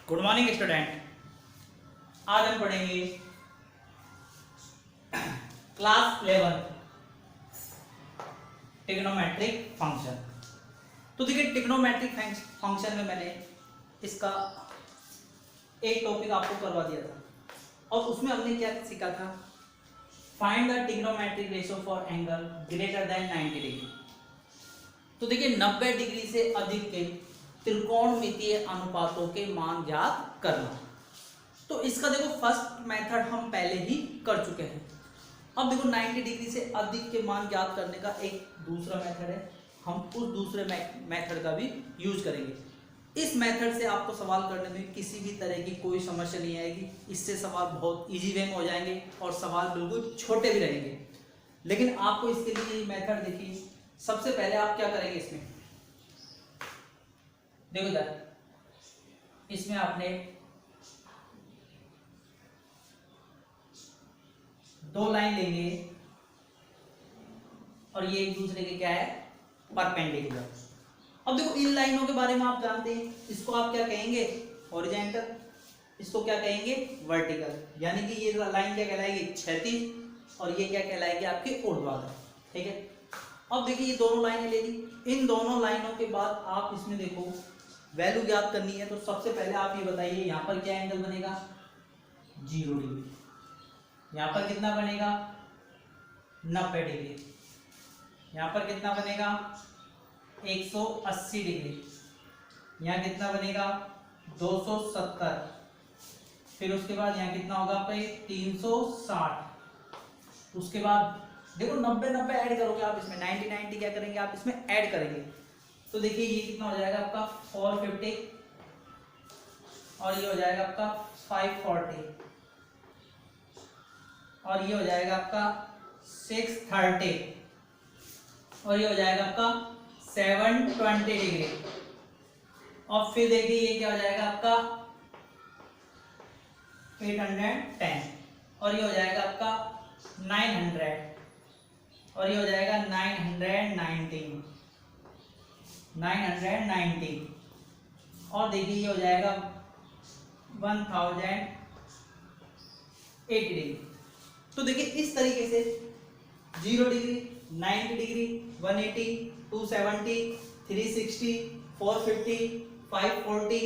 Good morning student. आज हम पढ़ेंगे क्लास 11 ट्रिग्नोमेट्रिक फंक्शन। तो देखिए ट्रिग्नोमेट्रिक फंक्शन में मैंने इसका एक टॉपिक आपको करवा दिया था और उसमें हमने क्या सीखा था, find the trigonometric ratio for angle greater than 90 degree. तो देखिए 90 डिग्री से अधिक के त्रिकोणमितीय अनुपातों के मान ज्ञात करना। तो इसका देखो फर्स्ट मेथड हम पहले ही कर चुके हैं। अब देखो 90 डिग्री से अधिक के मान ज्ञात करने का एक दूसरा मेथड है, हम उस दूसरे मेथड का भी यूज करेंगे। इस मेथड से आपको सवाल करने में किसी भी तरह की कोई समस्या नहीं आएगी। इससे सवाल बहुत इजी वे में हो जाएंगे और सवाल बिल्कुल छोटे भी रहेंगे। लेकिन आपको इसके लिए मेथड देखिए, सबसे पहले आप क्या करेंगे, इसमें देखो इधर, इसमें आपने दो लाइन लेंगे और ये एक दूसरे के क्या है, परपेंडिकुलर। अब देखो इन लाइनों के बारे में आप जानते हैं, इसको आप क्या कहेंगे, हॉरिजॉन्टल, इसको क्या कहेंगे, वर्टिकल। यानी कि ये लाइन क्या कहलाएगी, क्षैतिज, और ये क्या कहलाएगी, आपकी ऊर्ध्वाधर। ठीक है। अब देखिए ये दोनों लाइनें ले ली। इन दोनों लाइनों के बाद आप इसमें देखो वैल्यू ज्ञात करनी है। तो सबसे पहले आप ये बताइए यहाँ पर क्या एंगल बनेगा, 0 डिग्री। यहाँ पर कितना बनेगा, 90 डिग्री। यहाँ पर कितना बनेगा, 180 डिग्री। यहाँ कितना बनेगा, 270। फिर उसके बाद यहाँ कितना होगा आपका, 360। उसके बाद देखो 90 ऐड करोगे आप इसमें, 90 क्या करेंगे आप इसमें ऐड करेंगे। तो देखिए ये कितना हो जाएगा आपका 450 और ये हो जाएगा आपका 540 और ये हो जाएगा आपका 630 और ये हो जाएगा आपका 720 डिग्री। और फिर देखिए ये क्या हो जाएगा आपका 810 और ये हो जाएगा आपका 900 और ये हो जाएगा 990 और देखिए ये हो जाएगा 1080 डिग्री। तो देखिए इस तरीके से 0 डिग्री, 90 डिग्री, 180, 270, 360, 450, 540,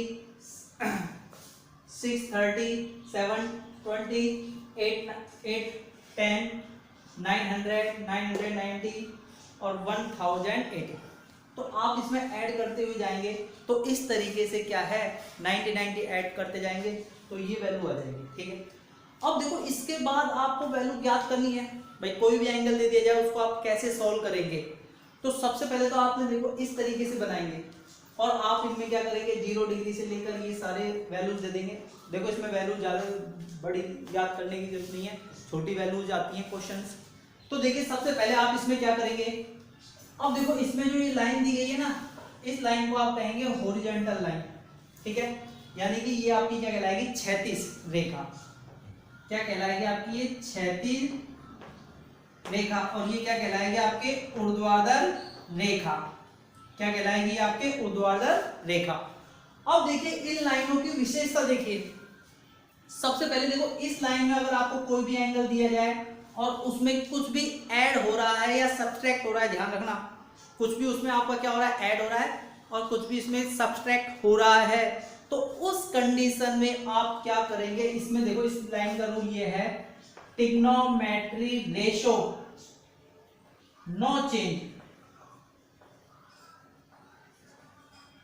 630, 720, 810, 900, 990 और 1080। तो आप इसमें ऐड करते हुए जाएंगे तो इस तरीके से क्या है, 90 ऐड करते जाएंगे तो ये वैल्यू आ जाएगी। ठीक है। अब देखो इसके बाद आपको वैल्यू ज्ञात करनी है। भाई कोई भी एंगल दे दिया जाए उसको आप कैसे सॉल्व करेंगे। तो सबसे पहले तो आपने देखो इस तरीके से बनाएंगे और आप इनमें क्या करेंगे, 0 डिग्री से लेकर ये सारे वैल्यूज दे देंगे। देखो इसमें वैल्यू ज़्यादा बड़ी याद करने की जरूरत नहीं है, छोटी वैल्यूज आती हैं क्वेश्चंस। तो देखिए सबसे पहले आप इसमें क्या करेंगे, अब देखो इसमें जो ये लाइन दी गई है ना, इस लाइन को आप कहेंगे हॉरिजॉन्टल लाइन। ठीक है। यानी कि ये आपकी क्या कहलाएगी, क्षैतिज रेखा। क्या कहलाएगी आपकी, ये क्षैतिज रेखा। और ये क्या कहलाएगी, आपके ऊर्ध्वाधर रेखा। क्या कहलाएगी, आपके ऊर्ध्वाधर रेखा। अब देखिए इन लाइनों की विशेषता देखिए। सबसे पहले देखो इस लाइन में अगर आपको कोई भी एंगल दिया जाए और उसमें कुछ भी ऐड हो रहा है या सब्सट्रैक्ट हो रहा है, ध्यान रखना, कुछ भी उसमें आपका क्या हो रहा है, ऐड हो रहा है और कुछ भी इसमें सब्सट्रैक्ट हो रहा है, तो उस कंडीशन में आप क्या करेंगे, इसमें देखो इस लाइन का रूल ये है, trigonometry ratio no change.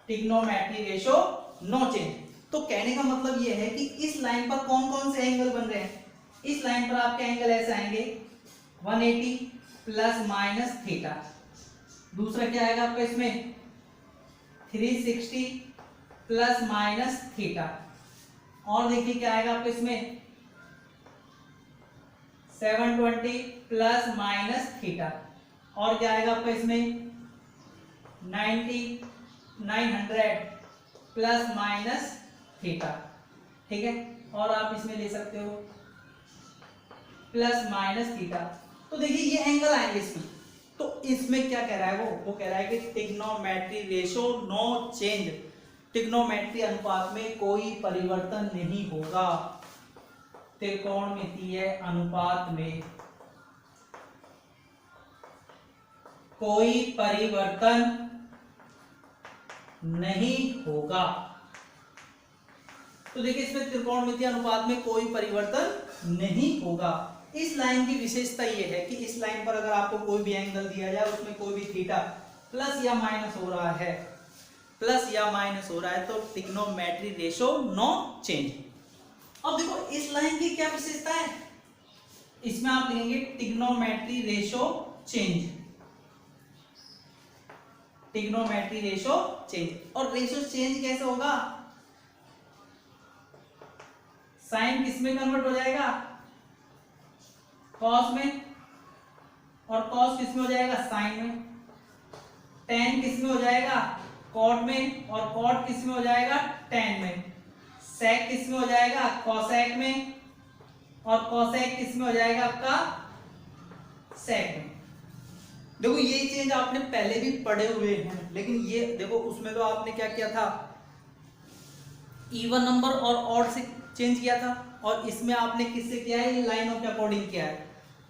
Trigonometry ratio no change. तो कहने का मतलब ये है कि इस लाइन पर कौन कौन से एंगल बन रहे हैं। इस लाइन पर आपके एंगल ऐसे आएंगे 180 प्लस माइनस थीटा। दूसरा क्या आएगा आपका इसमें 360 प्लस माइनस थीटा। और देखिए क्या आएगा आपको इसमें 720 प्लस माइनस थीटा। और क्या आएगा आपका इसमें 900 प्लस माइनस थीटा। ठीक है। और आप इसमें ले सकते हो प्लस माइनस थीटा। तो देखिए ये एंगल आएंगे इसमें। तो इसमें क्या कह रहा है, वो कह रहा है कि trigonometry ratio no change. Trigonometry अनुपात में कोई परिवर्तन नहीं होगा। त्रिकोणमितीय अनुपात में कोई परिवर्तन नहीं होगा। तो देखिए इसमें त्रिकोणमितीय अनुपात में कोई परिवर्तन नहीं होगा। इस लाइन की विशेषता यह है कि इस लाइन पर अगर आपको कोई भी एंगल दिया जाए, उसमें कोई भी थीटा प्लस या माइनस हो रहा है, प्लस या माइनस हो रहा है, तो ट्रिग्नोमेट्री रेशो नो चेंज। अब देखो इस लाइन की क्या विशेषता है, इसमें आप लिखेंगे trigonometry ratio change, trigonometry ratio change. और रेशो चेंज कैसे होगा, साइन किस में कन्वर्ट हो जाएगा, कॉस में, और कॉस किस में हो जाएगा, साइन में। टेन किस में हो जाएगा, कॉट में, और कॉट किस में हो जाएगा, टेन में। सेक किस में हो जाएगा, कॉसेक में, और कॉसेक किस में हो जाएगा आपका, सेक में। देखो ये चेंज आपने पहले भी पढ़े हुए हैं, लेकिन ये देखो उसमें तो आपने क्या किया था, इवन नंबर और ऑड से चेंज किया था, और इसमें आपने किससे किया है, लाइनों के अकॉर्डिंग किया है।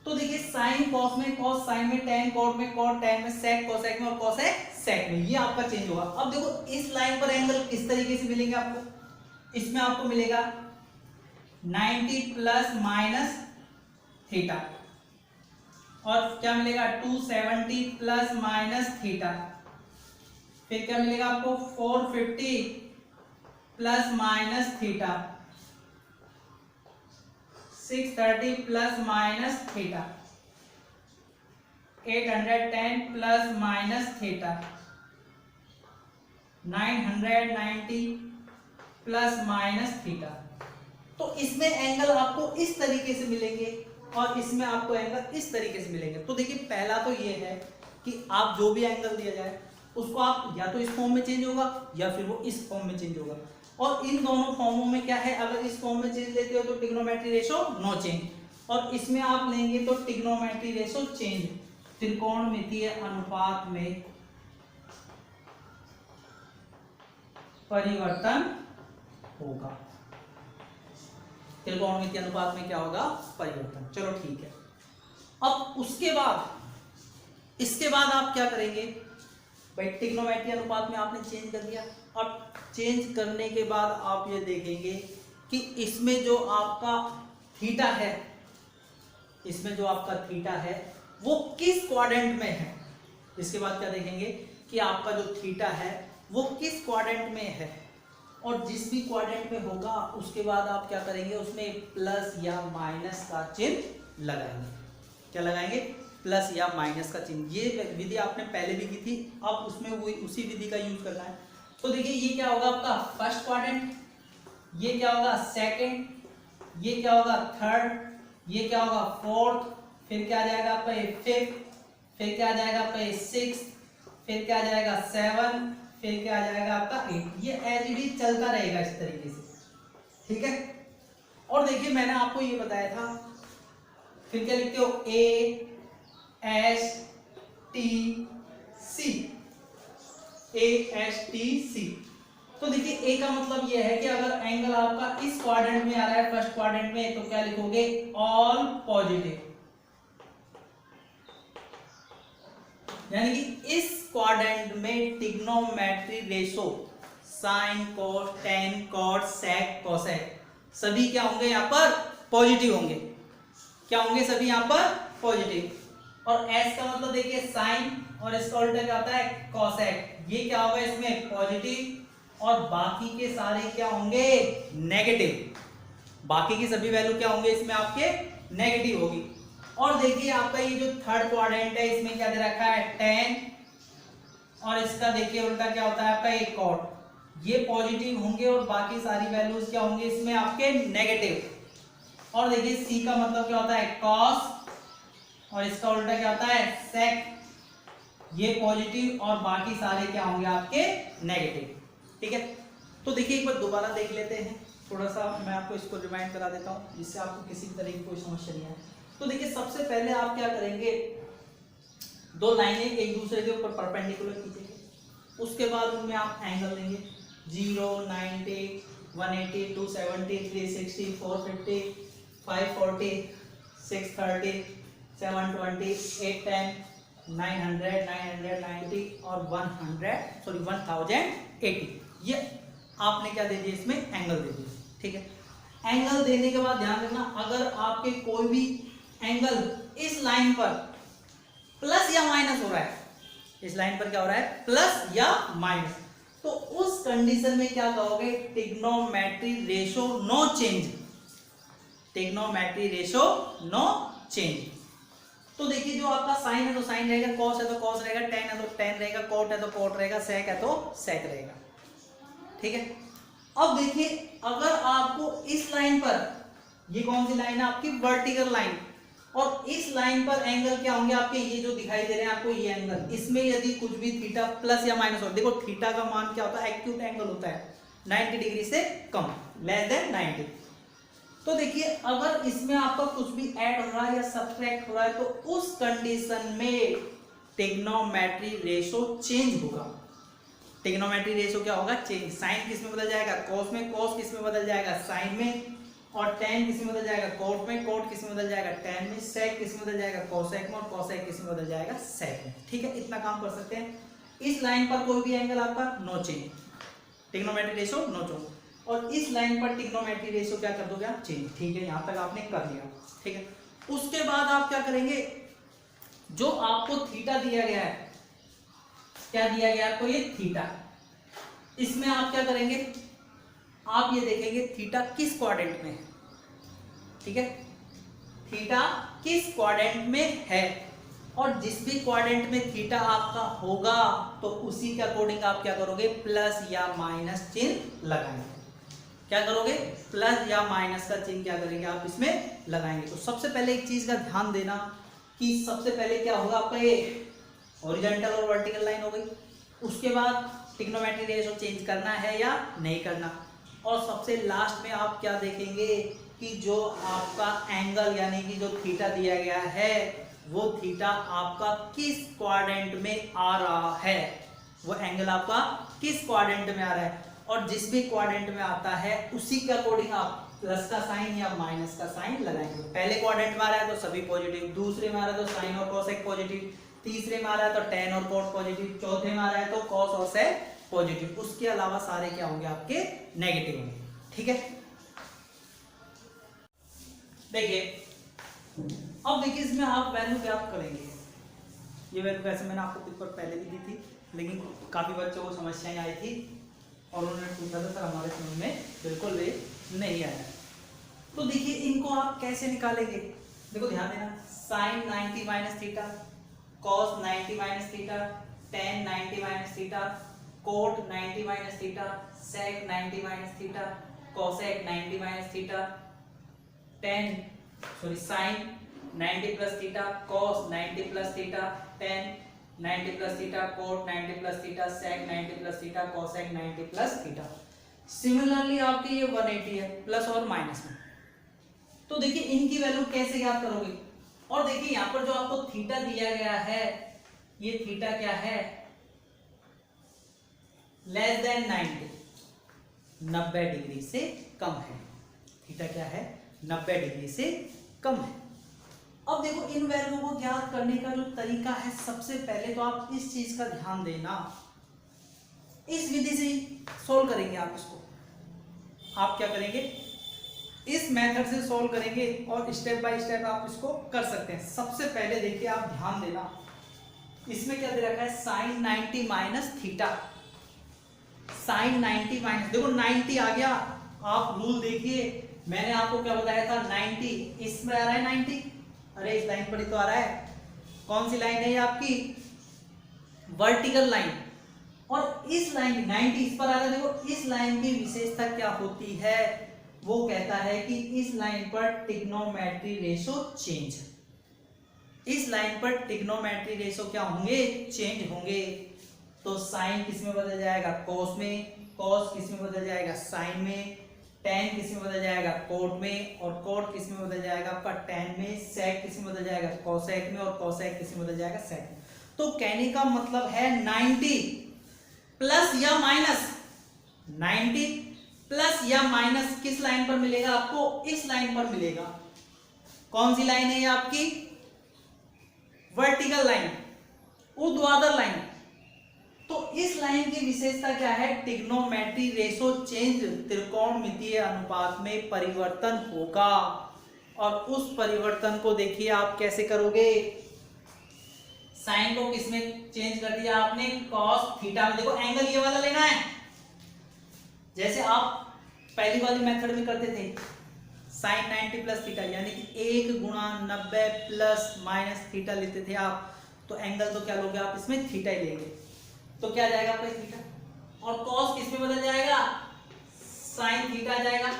तो देखिए साइन कॉस में, कॉस साइन में, टेन कॉट में, कॉट टेन में, सेक कॉसेक में, और कॉसेक सेक में, ये आपका चेंज होगा। अब देखो इस लाइन पर एंगल किस तरीके से मिलेंगे आपको, इसमें आपको मिलेगा 90 प्लस माइनस थीटा, और क्या मिलेगा 270 प्लस माइनस थीटा, फिर क्या मिलेगा आपको 450 plus minus theta, 630 plus minus theta, 810 plus minus theta, 990 plus minus theta. तो इसमें एंगल आपको इस तरीके से मिलेंगे, और इसमें आपको एंगल इस तरीके से मिलेंगे। तो देखिए पहला तो ये है कि आप जो भी एंगल दिया जाए उसको आप या तो इस फॉर्म में चेंज होगा, या फिर वो इस फॉर्म में चेंज होगा। और इन दोनों फॉर्मों में क्या है, अगर इस फॉर्म में चेंज लेते हो तो ट्रिग्नोमेट्री रेशो नो चेंज, और इसमें आप लेंगे तो ट्रिग्नोमेट्री रेशो चेंज। त्रिकोणमितीय अनुपात में परिवर्तन होगा, त्रिकोणमितीय अनुपात में क्या होगा, परिवर्तन। चलो ठीक है। अब उसके बाद इसके बाद आप क्या करेंगे भाई, ट्रिग्नोमेट्री अनुपात में आपने चेंज कर दिया। अब चेंज करने के बाद आप ये देखेंगे कि इसमें जो आपका थीटा है, इसमें जो आपका थीटा है वो किस क्वाड्रेंट में है। इसके बाद क्या देखेंगे कि आपका जो थीटा है वो किस क्वाड्रेंट में है, और जिस भी क्वाड्रेंट में होगा उसके बाद आप क्या करेंगे, उसमें प्लस या माइनस का चिन्ह लगाएंगे। क्या लगाएंगे, प्लस या माइनस का चिन्ह। ये विधि आपने पहले भी की थी, अब उसमें वही उसी विधि का यूज करना है। तो देखिए ये क्या होगा आपका फर्स्ट क्वाड्रेंट, ये क्या होगा सेकंड, ये क्या होगा थर्ड, ये क्या होगा फोर्थ, फिर क्या आ जाएगा आपका ये फिफ्थ, फिर क्या आ जाएगा आपका ये सिक्स्थ, फिर क्या आ जाएगा सेवन, फिर क्या आ जाएगा आपका 8। ये एज इट इज चलता रहेगा इस तरीके से, ठीक है। और देखिए मैंने आपको ये बताया था, फिर क्या लिखते हो A S T C, A S T C. तो देखिए ए का मतलब ये है कि अगर एंगल आपका इस क्वाड्रेंट में आ रहा है, फर्स्ट क्वाड्रेंट में, तो क्या लिखोगे ऑल पॉजिटिव, यानी कि इस क्वाड्रेंट में trigonometry ratio sine cos tan cot sec cosec सभी क्या होंगे यहाँ पर पॉजिटिव होंगे। क्या होंगे सभी यहाँ पर पॉजिटिव। और एस का मतलब देखिए साइन, और इसका उल्टा क्या होता है कोसेक। ये क्या होगा इसमें पॉजिटिव, और बाकी के सारे क्या होंगे नेगेटिव। बाकी की सभी वैल्यू क्या होंगे इसमें आपके नेगेटिव होगी। और देखिए आपका ये जो थर्ड क्वाड्रेंट है इसमें क्या दे रखा है 10, और इसका देखिए उल्टा क्या होता है आपका एक कॉट। ये पॉजिटिव होंगे और बाकी सारी वैल्यूज क्या होंगे इसमें आपके नेगेटिव। और देखिए सी का मतलब क्या होता है कॉस, और इसका उल्टा क्या होता है सेक। ये पॉजिटिव और बाकी सारे क्या होंगे आपके नेगेटिव, ठीक है। तो देखिए एक बार दोबारा देख लेते हैं, थोड़ा सा मैं आपको इसको रिमाइंड करा देता हूँ जिससे आपको किसी तरह की कोई समस्या नहीं आए। तो देखिए सबसे पहले आप क्या करेंगे, दो लाइनें एक दूसरे के ऊपर परपेंडिकुलर खींचेंगे, उसके बाद उनमें आप एंगल लेंगे, 0, 90, 180, 270, 360, 450, 540, 630, 720, 810, 900, 990 और 1080। ये आपने क्या दे दिया, इसमें एंगल दे दिया। ठीक है, एंगल देने के बाद ध्यान रखना, अगर आपके कोई भी एंगल इस लाइन पर प्लस या माइनस हो रहा है, इस लाइन पर क्या हो रहा है, प्लस या माइनस, तो उस कंडीशन में क्या कहोगे, trigonometry ratio no change, trigonometry ratio no change. तो देखिए जो आपका साइन है तो साइन रहेगा, कॉस है तो कॉस रहेगा, टेन है तो टेन रहेगा, कोट है तो कोट रहेगा, सेक है तो सेक रहेगा। ठीक है, अब देखिए अगर आपको इस लाइन पर, ये कौन सी लाइन है आपकी, वर्टिकल लाइन, और इस लाइन पर एंगल क्या होंगे आपके, ये जो दिखाई दे रहे हैं आपको ये एंगल, इसमें यदि कुछ भी थीटा प्लस या माइनस हो, देखो थीटा का मान क्या होता है, एक्यूट एंगल होता है 90 डिग्री से कम, लेस देन 90। तो देखिए अगर इसमें आपका कुछ भी ऐड हो रहा है या सब्ट्रैक्ट हो रहा है तो उस कंडीशन में ट्रिग्नोमेट्री रेशो चेंज होगा। ट्रिग्नोमेट्री रेशो क्या होगा, चेंज। साइन किस में बदल जाएगा, कॉस में, कॉस किस में बदल जाएगा, साइन में, और टेन किस में बदल जाएगा, कोट में, कोट किस में बदल जाएगा, टेन में, सेक किस में बदल जाएगा, कोसेक में, और कोसेक किस में बदल जाएगा, सेक में। ठीक है, इतना काम कर सकते हैं। इस लाइन पर कोई भी एंगल आपका no change, trigonometry ratio no change, और इस लाइन पर ट्रिग्नोमेट्री रेशो क्या कर दोगे आप, चेंज। ठीक है, यहां तक आपने कर लिया। ठीक है, उसके बाद आप क्या करेंगे, जो आपको थीटा दिया गया है, क्या दिया गया आपको, ये थीटा, इसमें आप क्या करेंगे, आप ये देखेंगे थीटा किस क्वाड्रेंट में है। ठीक है, थीटा किस क्वाड्रेंट में है, और जिस भी क्वाड्रेंट में थीटा आपका होगा तो उसी के अकॉर्डिंग आप क्या करोगे, प्लस या माइनस चिन्ह लगाएंगे। क्या करोगे, प्लस या माइनस का चिन्ह क्या करेंगे आप इसमें लगाएंगे। तो सबसे पहले एक चीज का ध्यान देना कि सबसे पहले क्या होगा आपका, ये हॉरिजॉन्टल और वर्टिकल लाइन हो गई, उसके बाद ट्रिग्नोमेट्री रेशो चेंज करना है या नहीं करना, और सबसे लास्ट में आप क्या देखेंगे कि जो आपका एंगल यानी कि जो थीटा दिया गया है वो थीटा आपका किस क्वाड्रेंट में आ रहा है, वो एंगल आपका किस क्वाड्रेंट में आ रहा है, और जिस भी क्वाड्रेंट में आता है उसी के अकॉर्डिंग आप प्लस का साइन या माइनस का साइन लगाएंगे। पहले क्वाड्रेंट में आ रहा है तो सभी पॉजिटिव, दूसरे में आ रहा है तो साइन और कोसेक पॉजिटिव, तीसरे में आ रहा है तो टेन और कोट पॉजिटिव, चौथे में आ रहा है तो कॉस और सेक पॉजिटिव, उसके अलावा सारे क्या होंगे आपके नेगेटिव होंगे। ठीक है, देखिए अब देखिए इसमें आप वैल्यू ज्ञात करेंगे। ये वैल्यू वैसे मैंने आपको पेपर पहले भी दी थी, लेकिन काफी बच्चों को समस्याएं आई थी और उन्होंने पूछा था सर हमारे समझ में बिल्कुल भी नहीं आया। तो देखिए इनको आप कैसे निकालेंगे, देखो ध्यान देना, sine 90 minus theta, cos 90 minus theta, tan 90 minus theta, cot 90 minus theta, sec 90 minus theta, cosec 90 minus theta, sine 90 plus theta, cos 90 plus theta, tan 90 plus theta, cot 90 plus theta, sec 90 plus theta, cosec 90 plus theta. Similarly आपके ये 180 है plus और minus में। तो देखिए इनकी value कैसे ज्ञात करोगे, और देखिए यहाँ पर जो आपको थीटा दिया गया है, ये थीटा क्या है, लेस देन 90 डिग्री से कम है। थीटा क्या है, 90 डिग्री से कम है। अब देखो इन वैल्यू को ज्ञात करने का जो तरीका है, सबसे पहले तो आप इस चीज का ध्यान देना, इस विधि से सोल्व करेंगे आप इसको। आप क्या करेंगे, इस मेथड से सोल्व करेंगे और स्टेप बाय स्टेप आप इसको कर सकते हैं। सबसे पहले देखिए आप ध्यान देना, इसमें क्या दे रखा है, sine 90 minus theta, sine 90 minus, देखो 90 आ गया, आप रूल देखिए, मैंने आपको क्या बताया था, 90 इसमें आ रहा है 90, अरे इस लाइन पर ही तो आ रहा है, कौन सी लाइन है ये आपकी, वर्टिकल लाइन, और इस लाइन 90 इस पर आ रहा है। देखो इस लाइन की विशेषता क्या होती है, वो कहता है कि इस लाइन पर ट्रिग्नोमेट्री रेशो चेंज, इस लाइन पर ट्रिग्नोमेट्री रेशो क्या होंगे, चेंज होंगे। तो साइन किस में बदल जाएगा, कोस में, कॉस किस में बदल जाएगा, साइन में, टेन किस में बदल जाएगा, कोट में, और कोट किस में बदल जाएगा आपका टेन में, सेक किस में बदल जाएगा, कोसेक में, और कोसेक किस में बदल जाएगा, सेक में। तो कहने का मतलब है 90 प्लस या माइनस 90 प्लस या माइनस किस लाइन पर मिलेगा आपको? इस लाइन पर मिलेगा। कौन सी लाइन है ये आपकी? वर्टिकल लाइन, ऊर्ध्वाधर लाइन। तो इस लाइन की विशेषता क्या है? ट्रिग्नोमेट्री रेशो चेंज, त्रिकोणमितीय अनुपात में परिवर्तन होगा। और उस परिवर्तन को देखिए आप कैसे करोगे? साइन को किसमें चेंज कर दिया आपने? कॉस थीटा में। देखो एंगल ये वाला लेना है, जैसे आप पहली वाली मेथड में करते थे, साइन 90 प्लस थीटा, यानी कि 1 गुणा 90 प्लस माइनस थीटा लेते थे आप। तो एंगल तो क्या लोगे आप? इसमें थीटा ही लेंगे। तो क्या जाएगा आपका? थीटा। और कॉस किस में बदल जाएगा? साइन थीटा जाएगा।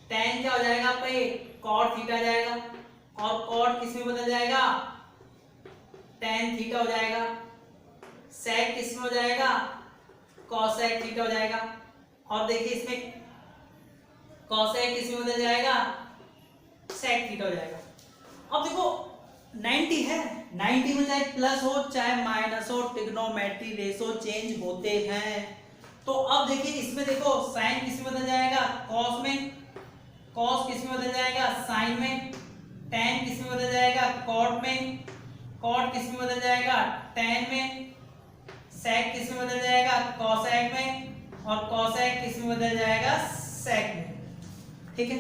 टेन क्या हो जाएगा आपका? ये कॉट थीटा जाएगा। और कॉट किस में बदल जाएगा? टेन थीटा हो जाएगा। सेक किस में हो जाएगा? कॉसेक थीटा हो जाएगा। और देखिए इसमें कॉसेक किस में बदल जाएगा? सेक थीटा हो जाएगा। अब देखो 90 है, 90 में चाहे प्लस हो चाहे माइनस हो, ट्रिग्नोमेट्री रेशो चेंज होते हैं। तो अब देखिए इसमें देखो साइन किस में बदल जाएगा? कॉस में। कॉस किस में बदल जाएगा? साइन में। टेन किस में बदल जाएगा? कॉट में। कॉट किस में बदल जाएगा? टेन में। सेक किस में बदल जाएगा? कॉसेक में। और कॉसेक किस में बदल जाएगा? सेक में। ठीक है,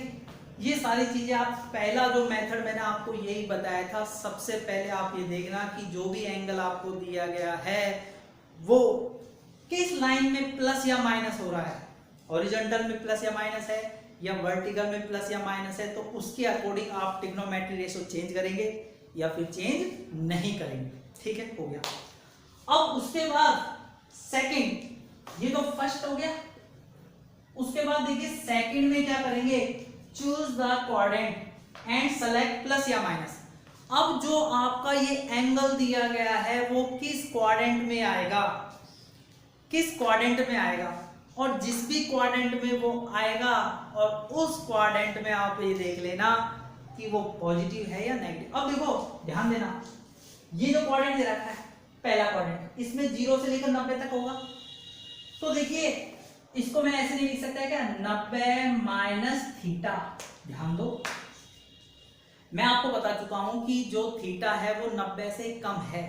ये सारी चीजें आप, पहला जो मेथड मैंने आपको यही बताया था। सबसे पहले आप ये देखना कि जो भी एंगल आपको दिया गया है वो किस लाइन में प्लस या माइनस हो रहा है। हॉरिजॉन्टल में प्लस या माइनस है या वर्टिकल में प्लस या माइनस है, तो उसके अकॉर्डिंग आप ट्रिग्नोमेट्री रेशो चेंज करेंगे या फिर चेंज नहीं करेंगे। ठीक है, हो गया। अब उसके बाद सेकंड, ये तो फर्स्ट हो गया। उसके बाद देखिए सेकंड में क्या करेंगे? Choose the quadrant and select plus या माइनस। अब जो आपका ये एंगल दिया गया है वो किस क्वाड्रेंट में आएगा? किस क्वाड्रेंट में आएगा? और जिस भी क्वाड्रेंट में वो आएगा और उस क्वाड्रेंट में आप ये देख लेना कि वो पॉजिटिव है या नेगेटिव। अब देखो ध्यान देना, ये जो क्वाड्रेंट दे रखा है पहला क्वाड्रेंट, इसमें 0 से लेकर 90 तक होगा। तो देखिए इसको मैं ऐसे नहीं लिख सकता है क्या? 90 माइनस थीटा। ध्यान दो, मैं आपको बता चुका हूं कि जो थीटा है वो 90 से कम है।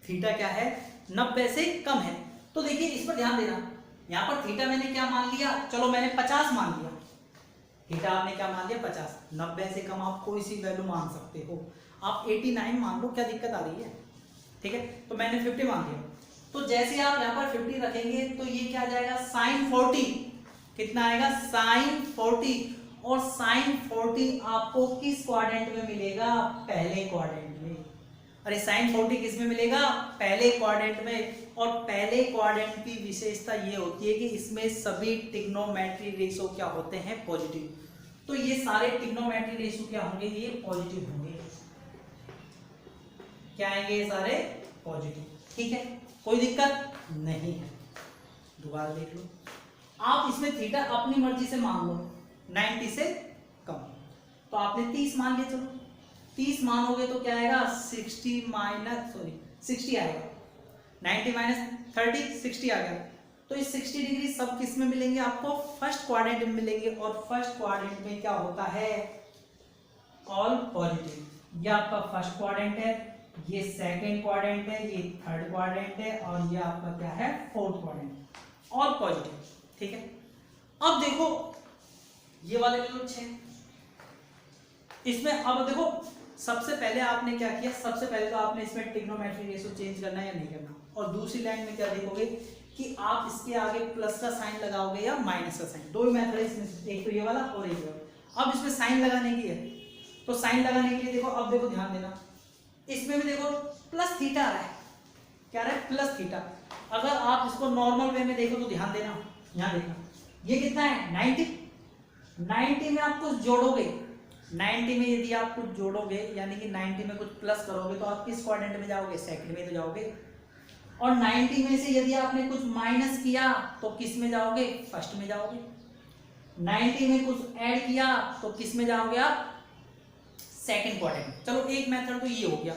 थीटा क्या है? 90 से कम है। तो देखिए इस पर ध्यान देना, यहां पर थीटा मैंने क्या मान लिया? चलो मैंने 50 मान लिया। थीटा आपने क्या मान लिया? 50। 90 से कम आप कोई सी वैल्यू मान सकते हो। आप 89 मान लो, क्या दिक्कत आ रही है? ठीक है, तो मैंने 50 मान लिया। तो जैसे आप यहाँ पर 50 रखेंगे तो ये क्या आ जाएगा? साइन 40। कितना आएगा? साइन 40। और साइन 40 आपको किस क्वाड्रेंट में मिलेगा? पहले क्वाड्रेंट में। अरे साइन 40 किस में मिलेगा? पहले क्वाड्रेंट में। और पहले क्वाड्रेंट की विशेषता ये होती है कि इसमें सभी ट्रिग्नोमेट्री रेशो क्या होते हैं? पॉजिटिव। तो ये सारे ट्रिग्नोमेट्री रेशो क्या होंगे? ये पॉजिटिव होंगे। क्या आएंगे? ये सारे पॉजिटिव। ठीक है, कोई दिक्कत नहीं है। दोबारा देख लो, आप इसमें थीटा अपनी मर्जी से मान लो 90 से कम। तो आपने 30 मान लिया, चलो 30 मानोगे तो क्या आएगा? 60 आएगा। 90 माइनस 30 60 आ गया। तो इस 60 डिग्री सब किस में मिलेंगे? आपको फर्स्ट क्वाड्रेंट में मिलेंगे। और फर्स्ट क्वाड्रेंट में क्या होता है? All positive. ये आपका फर्स्ट क्वाड्रेंट है, ये सेकंड क्वाड्रेंट है, ये थर्ड क्वाड्रेंट है और ये आपका क्या है? Fourth quadrant, all positive. ठीक है, अब देखो ये वाले ले लो 6। इसमें अब देखो सबसे पहले आपने क्या किया? सबसे पहले तो आपने इसमें ट्रिग्नोमेट्री रेशो चेंज करना है या नहीं करना। और दूसरी लाइन में क्या देखोगे कि आप इसके आगे प्लस का साइन लगाओगे या माइनस का साइन। दो ही मेथड है इसमें, एक तो ये वाला और एक वाला। अब इसमें साइन लगाने की है, तो साइन लगाने के लिए देखो, अब देखो ध्यान देना, इसमें भी देखो प्लस थीटा आ रहा है। क्या रहा है? Plus theta. अगर आप इसको नॉर्मल वे में देखो तो ध्यान देना, यहां देखना, ये कितना है? 90। 90 में आप कुछ जोड़ोगे, 90 में यदि आप कुछ जोड़ोगे यानी कि 90 में कुछ प्लस करोगे तो आप किस क्वाड्रेंट में जाओगे? सेकंड में तो जाओगे। और 90 में से यदि आपने कुछ माइनस किया तो किस में जाओगे? फर्स्ट में जाओगे। 90 में कुछ ऐड किया तो किस में जाओगे आप? Second quadrant. चलो एक मेथड तो ये हो गया।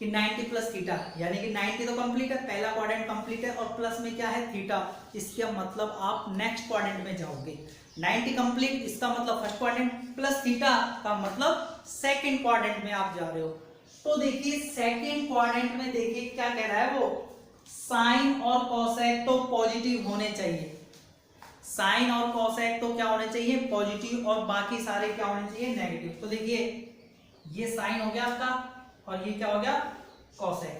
कि 90 प्लस थीटा, यानी कि 90 तो कंप्लीट है, पहला क्वाड्रेंट कंप्लीट है, और प्लस में क्या है थीटा, इसका मतलब आप नेक्स्ट क्वाड्रेंट में जाओगे। 90 कंप्लीट, इसका मतलब फर्स्ट क्वाड्रेंट, प्लस थीटा का मतलब सेकंड क्वाड्रेंट में आप जा रहे हो। तो देखिए सेकंड क्वाड्रेंट में देखिए क्या कह रहा है वो, साइन और कोसेक तो पॉजिटिव होने चाहिए, साइन और कोसेक तो क्या होने चाहिए पॉजिटिव, और बाकी सारे क्या होने चाहिए नेगेटिव। तो देखिए ये साइन हो गया आपका और ये क्या हो गया कोसेक,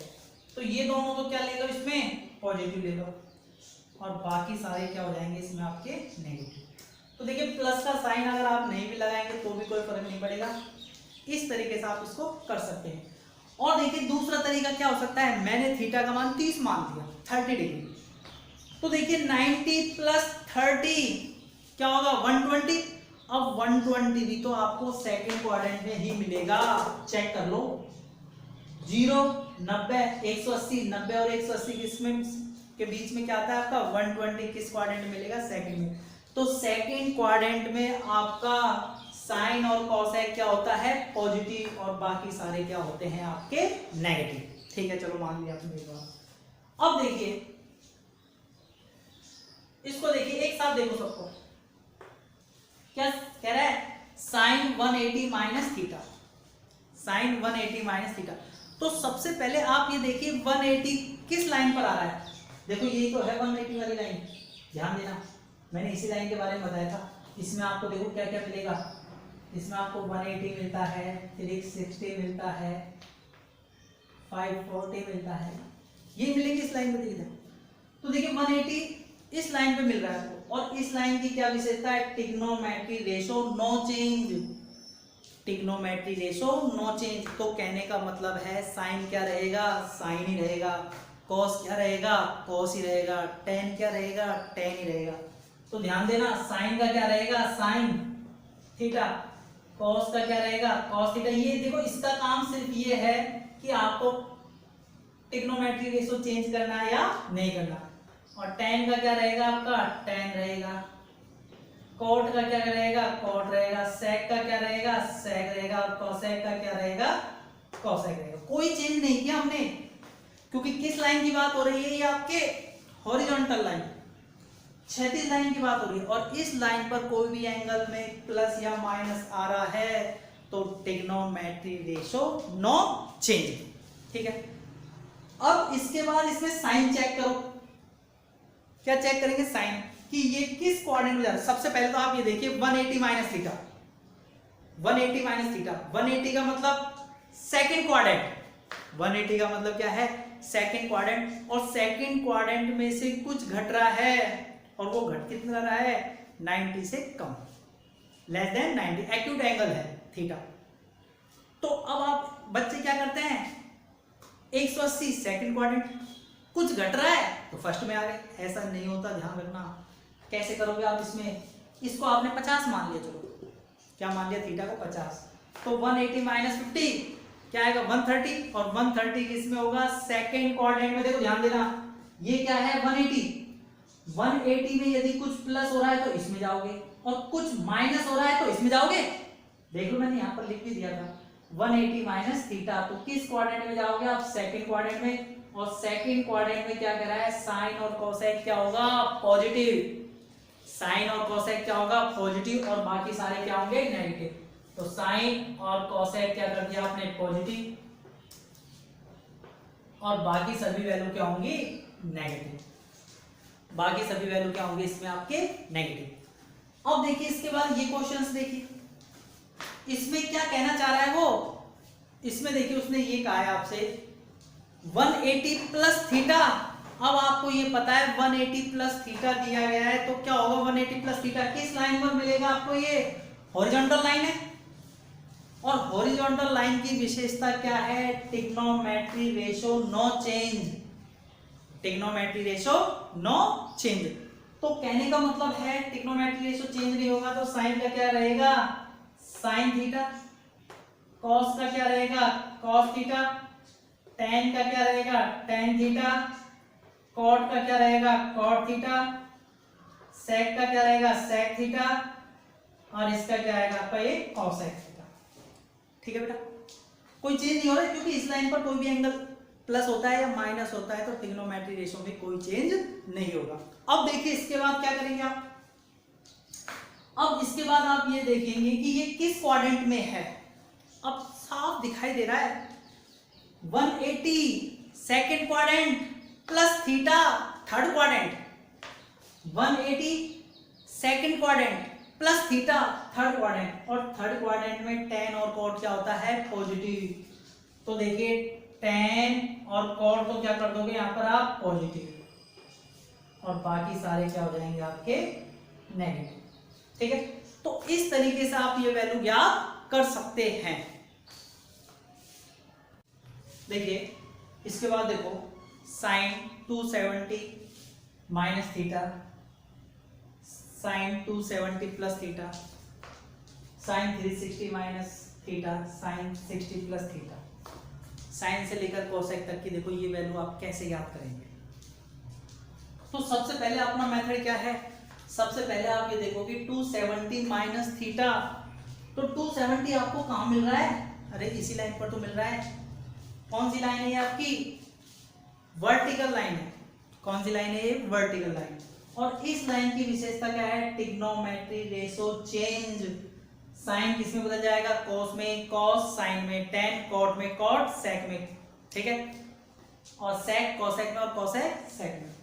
तो ये दोनों तो क्या ले लो इसमें पॉजिटिव ले लो, और बाकी सारे क्या हो जाएंगे इसमें आपके नेगेटिव। तो देखिए प्लस का साइन अगर आप नहीं भी लगाएंगे तो भी कोई फर्क नहीं पड़ेगा, इस तरीके से आप इसको कर सकते हैं। और देखिए दूसरा तरीका क्या हो सकता है, मैंने थीटा का मान 30 मान दिया 30 डिग्री, तो देखिए 90 प्लस 30 क्या होगा 120। अब 120 भी तो आपको सेकंड क्वाड्रेंट में ही मिलेगा, चेक कर लो। 0 90 180, 90 और 180 किसमें के बीच में क्या आता है आपका 120, किस क्वाड्रेंट में मिलेगा सेकंड में। तो सेकंड क्वाड्रेंट में आपका साइन और कोसेक क्या होता है पॉजिटिव, और बाकी सारे क्या होते हैं आपके नेगेटिव। ठीक है चलो मान लिया आपने एक बार। अब देखिए इसको, देखिए एक साथ देखो सबको, क्या कह रहा है sine 180 minus theta, sine 180 minus theta. तो सबसे पहले आप ये देखिए 180 किस लाइन पर आ रहा है, देखो यही तो है 180 वाली लाइन, ध्यान देना मैंने इसी लाइन के बारे में बताया था। इसमें आपको देखो क्या क्या मिलेगा, इसमें आपको 180 मिलता है, 360 मिलता है, 540 मिलता है, ये मिलेंगे इस लाइन पे। देखिए तो देखिए 180 इस लाइन पे मिल रहा है, और इस लाइन की क्या विशेषता है trigonometry ratio no change, trigonometry ratio no change. तो कहने का मतलब है साइन क्या रहेगा साइन ही रहेगा, कॉस क्या रहेगा कॉस ही रहेगा, टेन क्या रहेगा टेन ही रहेगा। तो ध्यान देना साइन का क्या रहेगा साइन थीटा, कॉस का क्या रहेगा कॉस थीटा। ये देखो इसका काम सिर्फ ये है कि आपको ट्रिग्नोमेट्री रेशो चेंज करना है या नहीं करना। और टेन का क्या रहेगा आपका टेन रहेगा, कॉट का क्या रहेगा कॉट रहेगा, सेक का क्या रहेगा सेक रहेगा, और कोसेक का क्या रहेगा कोसेक रहेगा। कोई चेंज नहीं किया हमने, क्योंकि किस लाइन की बात हो रही है, ये आपके हॉरिजॉन्टल लाइन क्षैतिज लाइन की बात हो रही है, और इस लाइन पर कोई भी एंगल में प्लस या माइनस आ रहा है तो ट्रिग्नोमेट्री रेशो नो चेंज। ठीक है, अब इसके बाद इसमें साइन चेक करो, क्या चेक करेंगे साइन कि ये किस क्वाड्रेंट में जा रहा है। सबसे पहले तो आप ये देखिए 180 माइनस थीटा, 180 माइनस थीटा, 180 का मतलब सेकंड क्वाड्रेंट, 180 का मतलब क्या है सेकंड क्वाड्रेंट, और सेकंड क्वाड्रेंट में से कुछ घट रहा है, और वो घट कितना रहा है 90 से कम, लेस देन 90, एक्यूट एंगल है थीटा। तो अब आप बच्चे क्या करते हैं 180 सेकंड क्वाड्रेंट, कुछ घट रहा है तो फर्स्ट में आ गए, ऐसा नहीं होता ध्यान रखना। कैसे करोगे आप इसमें, इसको आपने 50 मान लिया, चलो क्या मान लिया थीटा को 50, तो 180 माइनस 50 क्या आएगा 130, और 130 किसमें होगा सेकंड क्वाड्रेंट में। देखो ध्यान देना ये क्या है 180, 180 में यदि कुछ प्लस हो रहा है तो इसमें जाओगे, और कुछ माइनस हो रहा है तो इसमें जाओगे। देख लो मैंने यहाँ पर लिख भी दिया था 180 माइनस थीटा, तो किस क्वाड्रेंट में जाओगे आप सेकंड क्वाड्रेंट में, और सेकंड क्वाड्रेंट में क्या कह रहा है साइन और कोसेक क्या होगा पॉजिटिव, साइन और कोसेक क्या होगा पॉजिटिव, और बाकी सारे क्या होंगे नेगेटिव। तो साइन और कोसेक क्या कर दिया आपने पॉजिटिव, और बाकी सभी वैल्यू क्या होंगी नेगेटिव, बाकी सभी वैल्यू क्या होंगे इसमें आपके नेगेटिव। अब देखिए इसके बाद ये क्वेश्चंस देखिए, इसमें क्या कहना चाह रहा है वो, इसमें देखिए उसने ये कहा है आपसे 180 प्लस थीटा। अब आपको ये पता है 180 प्लस थीटा दिया गया है, तो क्या होगा 180 प्लस थीटा किस लाइन पर मिलेगा आपको, ये हॉरिजॉन्टल लाइन है, और हॉरिजॉन्टल लाइन की विशेषता क्या है trigonometry ratio no change, trigonometry ratio no change. तो कहने का मतलब है ट्रिग्नोमेट्री रेशो चेंज नहीं होगा, तो साइन का क्या रहेगा साइन थीटा, कॉस का क्या रहेगा कॉस थीटा, टेन का क्या रहेगा टेन थीटा, कॉट का क्या रहेगा कॉट थीटा, सेक का क्या रहेगा सेक थीटा, और इसका क्या आएगा आपका ये कॉसेक थीटा। ठीक है बेटा, कोई चेंज नहीं हो रहा है, क्योंकि इस लाइन पर कोई भी एंगल प्लस होता है या माइनस होता है तो ट्रिग्नोमेट्री रेशो में कोई चेंज नहीं होगा। अब देखिए इसके बाद क्या करेंगे आप, अब इसके बाद आप ये देखेंगे कि ये किस क्वाड्रेंट में है। अब साफ दिखाई दे रहा है 180 second quadrant plus theta third quadrant, 180 second quadrant plus theta third quadrant, और थर्ड क्वाड्रेंट में tan और cot क्या होता है पॉजिटिव। तो देखिए tan और cot तो क्या कर दोगे यहाँ पर आप पॉजिटिव, और बाकी सारे क्या हो जाएंगे आपके नेगेटिव। ठीक है, तो इस तरीके से आप ये वैल्यू ज्ञात कर सकते हैं। देखिए इसके बाद देखो sine 270 minus theta, sine 270 plus theta, sine 360 minus theta, sine 60 plus theta, sine से लेकर कोसेक तक की देखो ये वैल्यू आप कैसे याद करेंगे। तो सबसे पहले अपना मेथड क्या है, सबसे पहले आप ये देखो कि 270 माइनस थीटा, तो 270 आपको कहाँ मिल रहा है, अरे इसी लाइन पर तो मिल रहा है। कौन सी लाइन है ये आपकी, वर्टिकल लाइन है। कौन सी लाइन है ये, वर्टिकल लाइन। और इस लाइन की विशेषता क्या है, ट्रिग्नोमेट्री रेशो चेंज। साइन किस में बदल जाएगा, कोस में कोस, साइन में tan, कॉट में कॉट, सेक में, ठीक है, और सेक कोसेक में और कोसेक सेक में।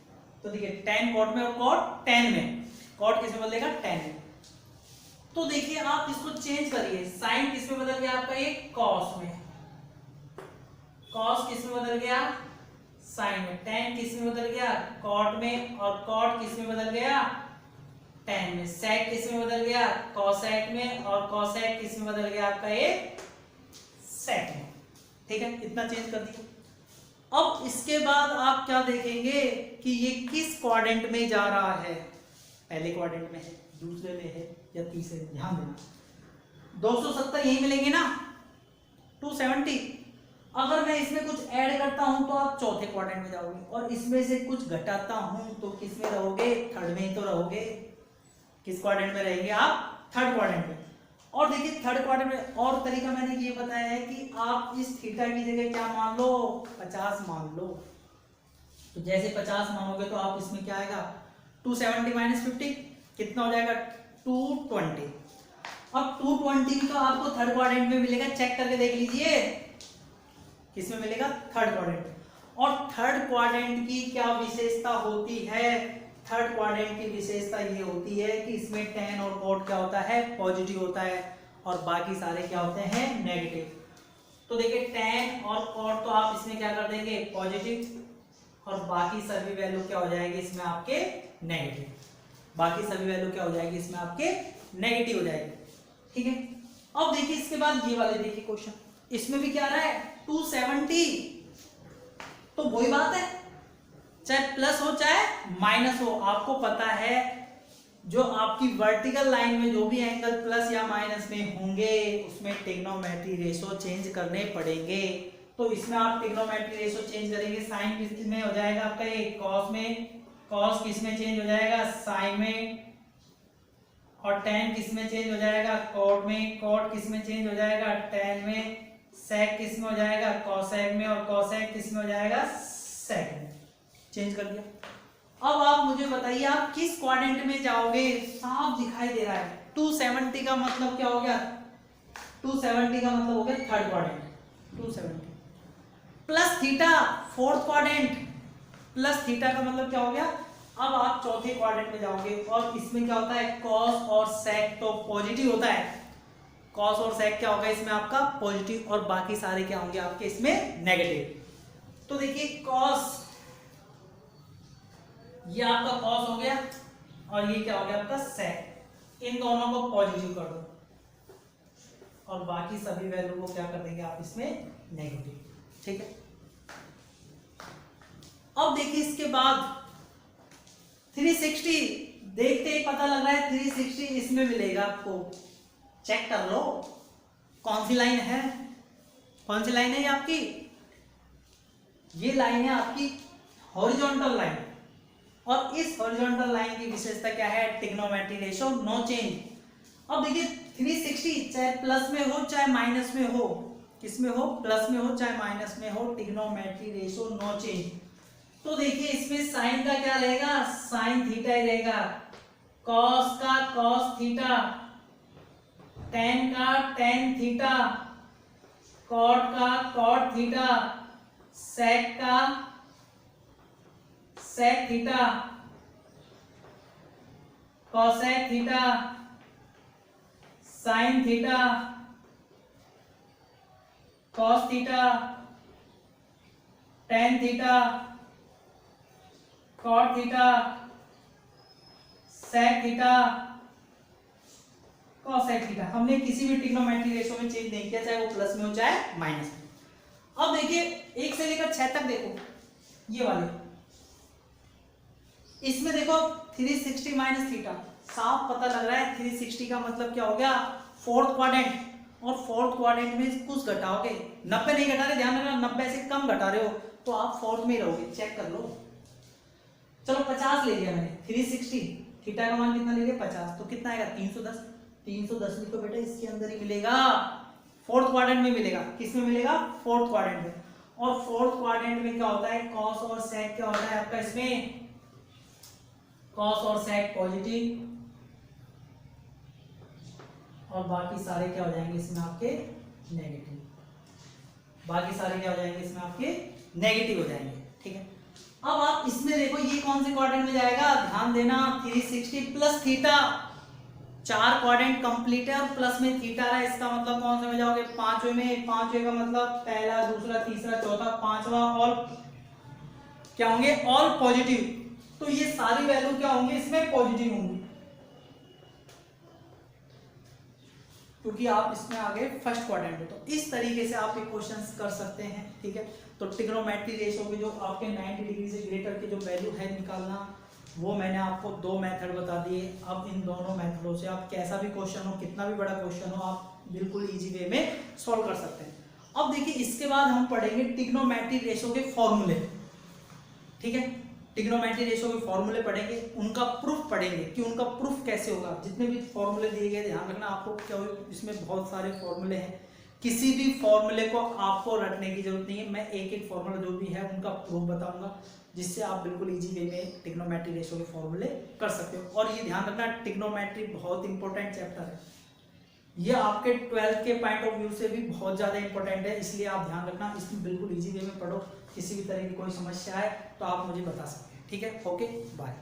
तो देखिए tan कॉट में और कॉट tan में, कॉट किस में बदलेगा tan में। तो देखिए आप इसको चेंज करिए, साइन किस में बदल गया आपका ये कॉस में, कॉस किस में बदल गया साइन में, tan किस में बदल गया कॉट में, और कॉट किस में बदल गया tan में, सेक किस में बदल गया कोसेक में, और कोसेक किस में बदल गया आपका ये सेक में। ठीक है, इतना चेंज कर दिया। अब इसके बाद आप क्या देखेंगे कि ये किस क्वाड्रेंट में जा रहा है, पहले क्वाड्रेंट में है, दूसरे में है या तीसरे में, ध्यान देना। 270 यही मिलेंगे ना, 270। अगर मैं इसमें कुछ ऐड करता हूं तो आप चौथे क्वाड्रेंट में जाओगे, और इसमें से कुछ घटाता हूं तो किस में रहोगे, थर्ड में ही तो रहोगे। किस क्वाड्रेंट में रहेंगे आप, थर्ड क्वाड्रेंट में। और देखिए थर्ड क्वाड्रेंट में और तरीका मैंने ये बताया है कि आप इस थीटा की जगह क्या मान लो, 50 मान लो। तो जैसे 50 मानोगे तो आप इसमें क्या आएगा, 270 माइनस 50 कितना हो जाएगा, 220। अब 220 तो आपको थर्ड क्वाड्रेंट में मिलेगा, चेक करके देख लीजिए किसमें मिलेगा, थर्ड क्वाड्रेंट। और थर्ड क्वाड्रेंट की क्या विशेषता होती है, थर्ड क्वाड्रेंट की विशेषता ये होती है कि इसमें tan और cot क्या होता है, पॉजिटिव होता है, और बाकी सारे क्या होते हैं, नेगेटिव। तो देखिए tan और cot तो आप इसमें क्या कर देंगे, पॉजिटिव, और बाकी सभी वैल्यू क्या हो जाएगी इसमें आपके नेगेटिव, बाकी सभी वैल्यू क्या हो जाएगी इसमें आपके नेगेटिव हो जाएगी। ठीक है, अब देखिए इसके बाद ये वाले देखिए क्वेश्चन, इसमें भी क्या आ रहा है 270, तो वही बात है, चाहे प्लस हो चाहे माइनस हो, आपको पता है जो आपकी वर्टिकल लाइन में जो भी एंगल प्लस या माइनस में होंगे उसमें ट्रिग्नोमेट्री रेशो चेंज करने पड़ेंगे। तो इसमें आप ट्रिग्नोमेट्री रेशो चेंज करेंगे, साइन किस में हो जाएगा आपका ये कॉस में, कॉस किस में चेंज हो जाएगा साइन में, और tan किस में चेंज हो जाएगा कॉट में, कॉट किस में चेंज हो जाएगा tan में, सेक किस में हो जाएगा कोसेक में, और कोसेक किस में हो जाएगा सेक में। चेंज कर दिया। अब आप मुझे बताइए आप किस क्वाड्रेंट में जाओगे, साफ दिखाई दे रहा है 270 का मतलब क्या हो गया, 270 का मतलब हो गया third quadrant, 270 plus theta fourth quadrant, plus theta का मतलब क्या हो गया, अब आप चौथे क्वाड्रेंट में जाओगे, और इसमें क्या होता है कॉस और सेक तो पॉजिटिव होता है, कॉस और सेक क्या होगा इसमें आपका पॉजिटिव, और बाकी सारे क्या होंगे आपके इसमें नेगेटिव। तो देखिए कॉस, ये आपका कॉस हो गया, और ये क्या हो गया आपका सेक, इन दोनों को पॉजिटिव कर दो, और बाकी सभी वैल्यू को क्या कर देंगे आप इसमें नेगेटिव। ठीक है, अब देखिए इसके बाद 360, देखते ही पता लग रहा है 360 इसमें मिलेगा आपको, चेक कर लो कौन सी लाइन है, कौन सी लाइन है ये आपकी, ये लाइन है आपकी हॉरिजॉन्टल लाइन, और इस हॉरिजॉन्टल लाइन की विशेषता क्या है, ट्रिग्नोमेट्री रेशो नो चेंज। अब देखिए 360 चाहे प्लस में हो चाहे माइनस में हो, किस में हो, प्लस में हो चाहे माइनस में हो, ट्रिग्नोमेट्री रेशो नो चेंज। तो देखिए इसमें साइन का क्या रहेगा, साइन थीटा ही रहेगा, कॉस का कॉस थीटा, टेन का टेन थीटा, कॉट का कॉट थीटा, सेक का sec theta, cosec theta, sine theta, cos theta, tan theta, cot theta, sec theta, cosec theta. हमने किसी भी ट्रिग्नोमेट्री रेशो में चेंज नहीं किया, चाहे वो प्लस में हो चाहे माइनस में। अब देखिए 1 से लेकर 6 तक देखो, ये वाले इसमें देखो 360 माइनस थीटा, साफ पता लग रहा है 360 का मतलब क्या हो गया, फोर्थ क्वाड्रेंट, और फोर्थ क्वाड्रेंट में कुछ घटाओगे, 90 नहीं घटा रहे, ध्यान रखना 90 से कम घटा रहे हो तो आप फोर्थ में ही रहोगे, चेक कर लो। चलो 50 ले लिया मैंने, 360 थीटा का मान कितना ले लिया 50, तो कितना आएगा 310, 310 भी तो बेटा इसके अंदर ही मिलेगा, फोर्थ क्वाड्रेंट में मिलेगा। किस में मिलेगा, फोर्थ क्वाड्रेंट में। और फोर्थ क्वाड्रेंट में क्या होता है, कॉस और सेक क्या होता है आपका, इसमें कॉस और सेक पॉजिटिव, और बाकी सारे क्या हो जाएंगे इसमें आपके नेगेटिव, बाकी सारे क्या हो जाएंगे इसमें आपके नेगेटिव हो जाएंगे, ठीक है। अब आप इसमें देखो ये कौन से क्वाड्रेंट में जाएगा, ध्यान देना 360 प्लस थीटा, 4 क्वाड्रेंट कंप्लीट है और प्लस में थीटा है, इसका मतलब कौन से में जाओगे, पांचवे में। पांचवे का मतलब पहला दूसरा तीसरा चौथा पांचवा, और क्या होंगे, ऑल पॉजिटिव। तो ये सारी वैल्यू क्या होंगे इसमें, पॉजिटिव होंगी, क्योंकि आप इसमें आ गए फर्स्ट क्वाड्रेंट में। तो इस तरीके से आप एक क्वेश्चंस कर सकते हैं, ठीक है। तो ट्रिग्नोमेट्री रेशो के जो आपके 90 डिग्री से ग्रेटर की जो वैल्यू है निकालना, वो मैंने आपको 2 मेथड बता दिए। अब इन दोनों मेथडों से आप कैसा भी क्वेश्चन हो, कितना भी बड़ा क्वेश्चन हो, आप बिल्कुल इजी वे में सॉल्व कर सकते हैं। अब देखिए इसके बाद हम पढ़ेंगे ट्रिग्नोमेट्री रेशो के फॉर्मूले, ठीक है। ट्रिग्नोमेट्री रेशो के फॉर्मूले पढ़ेंगे, उनका प्रूफ पढ़ेंगे कि उनका प्रूफ कैसे होगा। जितने भी फॉर्मूले दिए गए ध्यान रखना आपको, क्या इसमें बहुत सारे फॉर्मूले हैं, किसी भी फॉर्मूले को आपको रटने की जरूरत नहीं है। मैं एक एक फॉर्मूला जो भी है उनका प्रूफ बताऊंगा, जिससे आप बिल्कुल इजी वे में ट्रिग्नोमेट्री रेशो के फॉर्मूले कर सकते हो। और ये ध्यान रखना ट्रिग्नोमेट्री बहुत इंपॉर्टेंट चैप्टर है, ये आपके 12th के पॉइंट ऑफ व्यू से भी बहुत ज़्यादा इंपॉर्टेंट है, इसलिए आप ध्यान रखना, इसमें बिल्कुल इजी वे में पढ़ो। किसी भी तरह की कोई समस्या है तो आप मुझे बता सकते हैं, ठीक है। Okay bye.